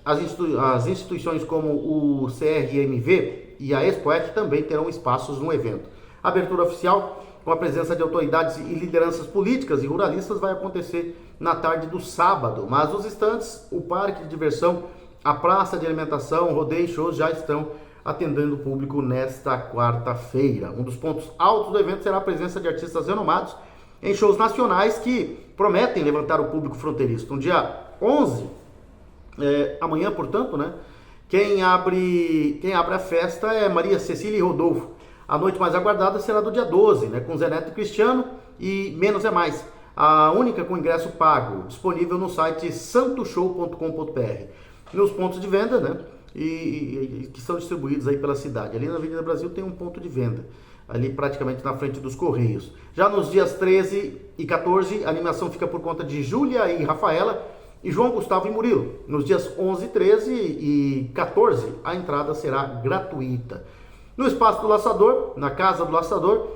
As instituições como o CRMV e a Expoec também terão espaços no evento. A abertura oficial, com a presença de autoridades e lideranças políticas e ruralistas, vai acontecer na tarde do sábado, mas os estandes, o parque de diversão, a praça de alimentação, rodeio e shows já estão atendendo o público nesta quarta-feira. Um dos pontos altos do evento será a presença de artistas renomados em shows nacionais que prometem levantar o público fronteiriço. No dia 11, amanhã, portanto, né? Quem abre a festa é Maria Cecília e Rodolfo. A noite mais aguardada será do dia 12, né? Com Zé Neto e Cristiano e Menos é Mais. A única com ingresso pago, disponível no site santoshow.com.br. Nos pontos de venda, né? E que são distribuídos aí pela cidade. Ali na Avenida Brasil tem um ponto de venda, ali praticamente na frente dos Correios. Já nos dias 13 e 14, a animação fica por conta de Júlia e Rafaela e João Gustavo e Murilo. Nos dias 11, 13 e 14, a entrada será gratuita. No Espaço do Laçador, na Casa do Laçador,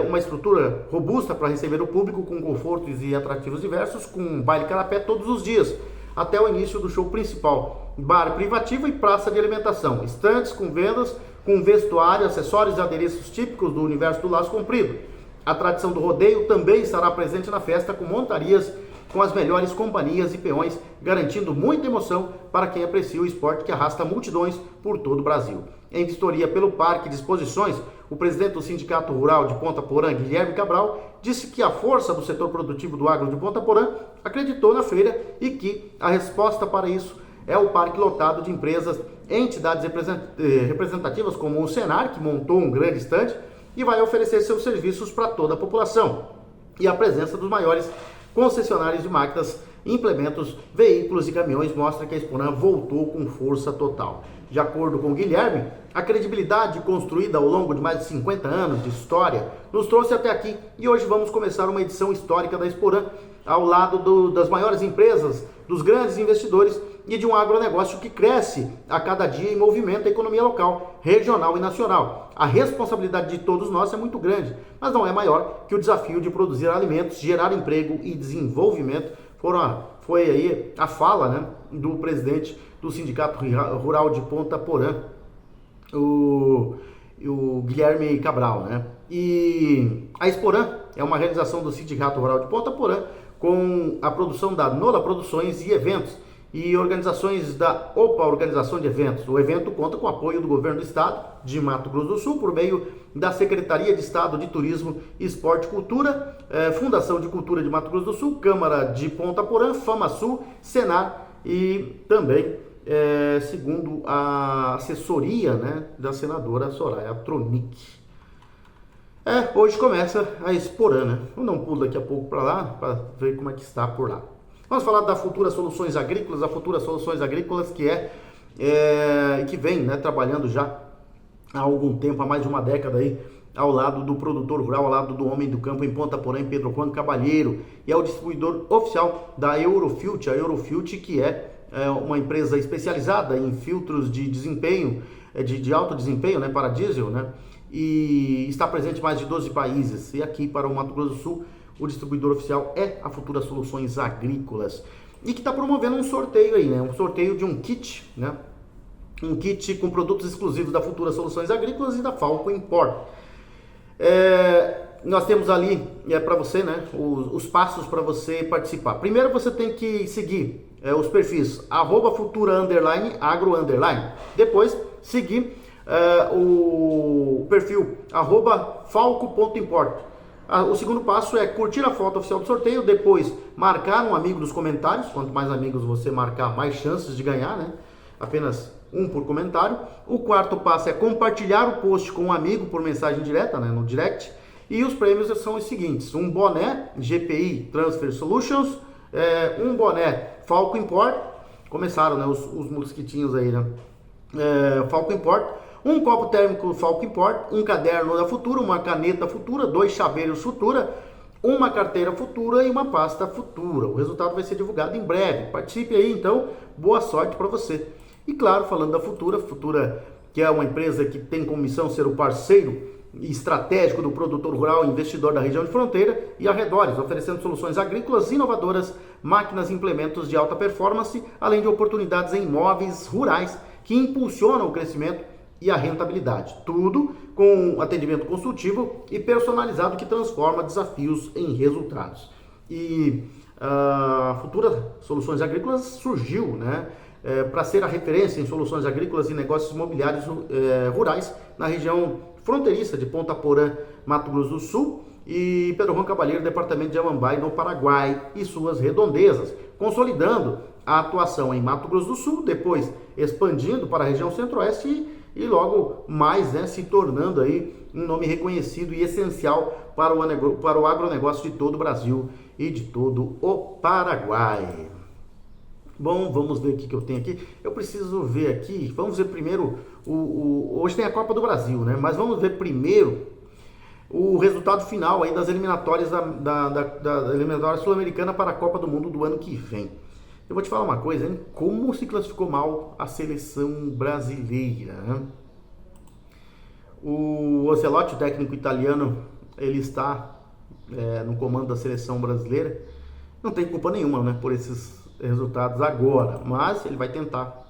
uma estrutura robusta para receber o público, com confortos e atrativos diversos, com baile canapé todos os dias, até o início do show principal. Bar privativo e praça de alimentação. Estantes com vendas, com vestuário, acessórios e adereços típicos do universo do laço comprido. A tradição do rodeio também estará presente na festa, com montarias com as melhores companhias e peões, garantindo muita emoção para quem aprecia o esporte que arrasta multidões por todo o Brasil. Em vistoria pelo Parque de Exposições, o presidente do Sindicato Rural de Ponta Porã, Guilherme Cabral, disse que a força do setor produtivo do agro de Ponta Porã acreditou na feira e que a resposta para isso é o parque lotado de empresas, entidades representativas como o Senar, que montou um grande estande e vai oferecer seus serviços para toda a população, e a presença dos maiores concessionários de máquinas, implementos, veículos e caminhões mostra que a Exporan voltou com força total. De acordo com o Guilherme, a credibilidade construída ao longo de mais de 50 anos de história nos trouxe até aqui, e hoje vamos começar uma edição histórica da Exporan ao lado das maiores empresas, dos grandes investidores e de um agronegócio que cresce a cada dia e movimenta a economia local, regional e nacional. A responsabilidade de todos nós é muito grande, mas não é maior que o desafio de produzir alimentos, gerar emprego e desenvolvimento. Foi aí a fala, né, do presidente do Sindicato Rural de Ponta Porã, o Guilherme Cabral, né? E a Exporan é uma realização do Sindicato Rural de Ponta Porã, com a produção da Nola Produções e Eventos e organizações da OPA Organização de Eventos. O evento conta com o apoio do Governo do Estado de Mato Grosso do Sul, por meio da Secretaria de Estado de Turismo, Esporte e Cultura, Fundação de Cultura de Mato Grosso do Sul, Câmara de Ponta Porã, FamaSul, Senar e também, segundo a assessoria, né, da senadora Soraya Tronic. Hoje começa a Exporan, né? Vamos dar um pulo daqui a pouco para lá, para ver como é que está por lá. Vamos falar da Futura Soluções Agrícolas, a Futura Soluções Agrícolas que vem, né, trabalhando já há algum tempo, há mais de uma década aí, ao lado do produtor rural, ao lado do homem do campo em Ponta Porã, em Pedro Juan Cabalheiro, e é o distribuidor oficial da Eurofilt, a Eurofilt, que é uma empresa especializada em filtros de desempenho, de alto desempenho, né, para diesel, né? E está presente em mais de 12 países. E aqui para o Mato Grosso do Sul, o distribuidor oficial é a Futura Soluções Agrícolas. E que está promovendo um sorteio aí, né? Um sorteio de um kit, né? um kit com produtos exclusivos da Futura Soluções Agrícolas e da Falco Import. Nós temos ali para você, né, os passos para você participar. Primeiro você tem que seguir os perfis @futura_agro_. Depois seguir o perfil @falco.import. O segundo passo é curtir a foto oficial do sorteio, depois marcar um amigo nos comentários. Quanto mais amigos você marcar, mais chances de ganhar, né? Apenas um por comentário. O quarto passo é compartilhar o post com um amigo por mensagem direta, né, no direct. E os prêmios são os seguintes: um boné GPI Transfer Solutions, um boné Falco Import, começaram, né, os mosquitinhos aí, né? Falco Import, um copo térmico Falco Import, um caderno da Futura, uma caneta Futura, 2 chaveiros Futura, uma carteira Futura e uma pasta Futura. O resultado vai ser divulgado em breve. Participe aí, então, boa sorte para você. E claro, falando da Futura, que é uma empresa que tem como missão ser o parceiro estratégico do produtor rural e investidor da região de fronteira e arredores, oferecendo soluções agrícolas inovadoras, máquinas e implementos de alta performance, além de oportunidades em imóveis rurais que impulsionam o crescimento e a rentabilidade. Tudo com um atendimento consultivo e personalizado que transforma desafios em resultados. E a Futura Soluções Agrícolas surgiu, né, para ser a referência em soluções agrícolas e negócios imobiliários rurais na região fronteiriça de Ponta Porã, Mato Grosso do Sul, e Pedro Juan Cavalheiro, departamento de Amambai, no Paraguai e suas redondezas, consolidando a atuação em Mato Grosso do Sul, depois expandindo para a região centro-oeste e logo mais, né, se tornando aí um nome reconhecido e essencial para o agronegócio de todo o Brasil e de todo o Paraguai. Bom, vamos ver o que eu tenho aqui. Eu preciso ver aqui, vamos ver primeiro, hoje tem a Copa do Brasil, né? Mas vamos ver primeiro o resultado final aí das eliminatórias da eliminatória sul-americana para a Copa do Mundo do ano que vem. Eu vou te falar uma coisa, hein? Como se classificou mal a seleção brasileira, né? O Ancelotti, o técnico italiano, ele está no comando da seleção brasileira. Não tem culpa nenhuma, né, por esses resultados agora, mas ele vai tentar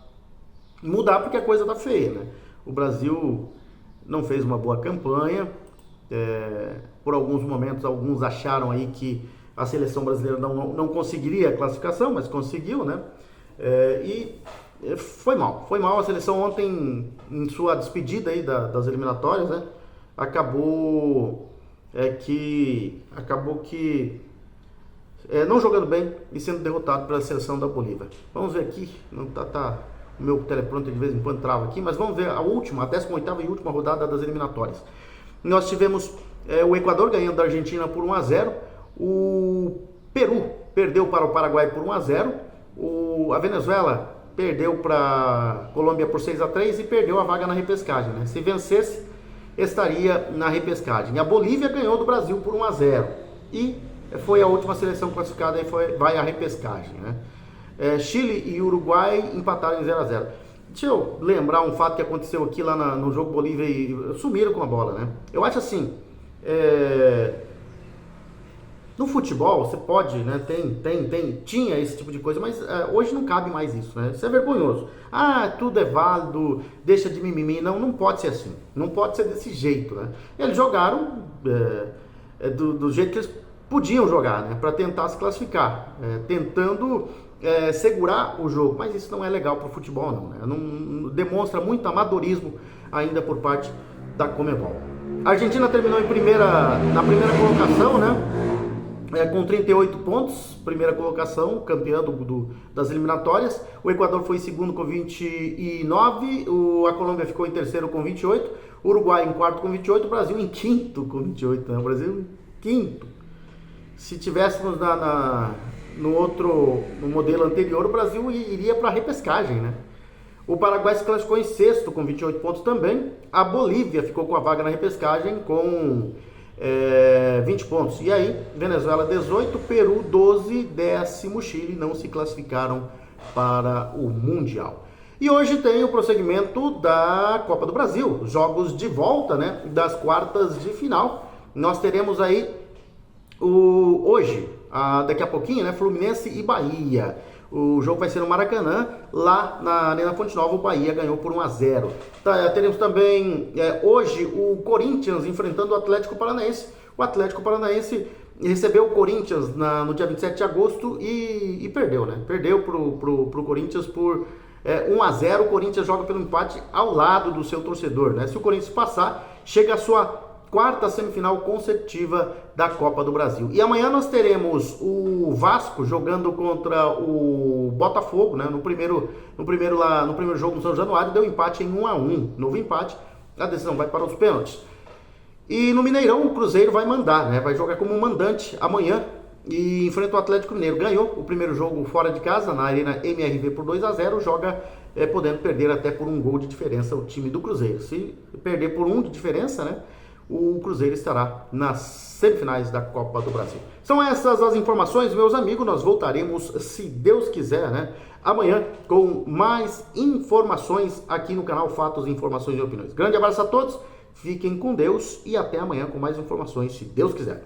mudar porque a coisa tá feia, né? O Brasil não fez uma boa campanha, por alguns momentos alguns acharam aí que a seleção brasileira não conseguiria a classificação, mas conseguiu, né? E foi mal a seleção ontem em sua despedida aí das eliminatórias, né? Acabou que não jogando bem e sendo derrotado pela seleção da Bolívia. Vamos ver aqui, não tá o meu teleprompter de vez em quando trava aqui, mas vamos ver a 18ª e última rodada das eliminatórias. Nós tivemos o Equador ganhando da Argentina por 1-0, o Peru perdeu para o Paraguai por 1-0, a Venezuela perdeu para a Colômbia por 6-3 e perdeu a vaga na repescagem, né? Se vencesse, estaria na repescagem. A Bolívia ganhou do Brasil por 1-0 e foi a última seleção classificada e vai à repescagem, né? Chile e Uruguai empataram em 0-0. Deixa eu lembrar um fato que aconteceu aqui lá no jogo Bolívia e sumiram com a bola, né? Eu acho assim, no futebol você pode, né? Tinha esse tipo de coisa, mas hoje não cabe mais isso, né? Isso é vergonhoso. Tudo é válido, deixa de mimimi. Não pode ser assim. Não pode ser desse jeito, né? Eles jogaram do jeito que eles podiam jogar, né, para tentar se classificar, tentando segurar o jogo, mas isso não é legal para o futebol, não, né? Não demonstra muito amadorismo ainda por parte da Conmebol. A Argentina terminou na primeira colocação, né, com 38 pontos, primeira colocação, campeã das eliminatórias. O Equador foi em segundo com 29, a Colômbia ficou em terceiro com 28, o Uruguai em quarto com 28, o Brasil em quinto com 28, né? O Brasil em quinto. Se tivéssemos no modelo anterior, o Brasil iria para a repescagem, né? O Paraguai se classificou em sexto com 28 pontos também. A Bolívia ficou com a vaga na repescagem com 20 pontos. E aí, Venezuela 18, Peru 12, 10º, Chile não se classificaram para o Mundial. E hoje tem o prosseguimento da Copa do Brasil, jogos de volta, né, das quartas de final. Nós teremos aí hoje daqui a pouquinho, né? Fluminense e Bahia. O jogo vai ser no Maracanã, lá na Arena Fonte Nova. O Bahia ganhou por 1-0. Teremos também hoje o Corinthians enfrentando o Atlético Paranaense. O Atlético Paranaense recebeu o Corinthians no dia 27 de agosto e perdeu, né? Perdeu pro Corinthians por 1-0. O Corinthians joga pelo empate ao lado do seu torcedor, né? Se o Corinthians passar, chega à sua quarta semifinal consecutiva da Copa do Brasil. E amanhã nós teremos o Vasco jogando contra o Botafogo, né? No primeiro jogo no São Januário deu empate em 1-1, novo empate. A decisão vai para os pênaltis. E no Mineirão o Cruzeiro vai mandar, né? Vai jogar como mandante amanhã e enfrenta o Atlético Mineiro. Ganhou o primeiro jogo fora de casa na Arena MRV por 2-0, joga podendo perder até por um gol de diferença o time do Cruzeiro. Se perder por um de diferença, né? O Cruzeiro estará nas semifinais da Copa do Brasil. São essas as informações, meus amigos. Nós voltaremos, se Deus quiser, né? Amanhã com mais informações aqui no canal Fatos, Informações e Opiniões. Grande abraço a todos. Fiquem com Deus e até amanhã com mais informações, se Deus quiser.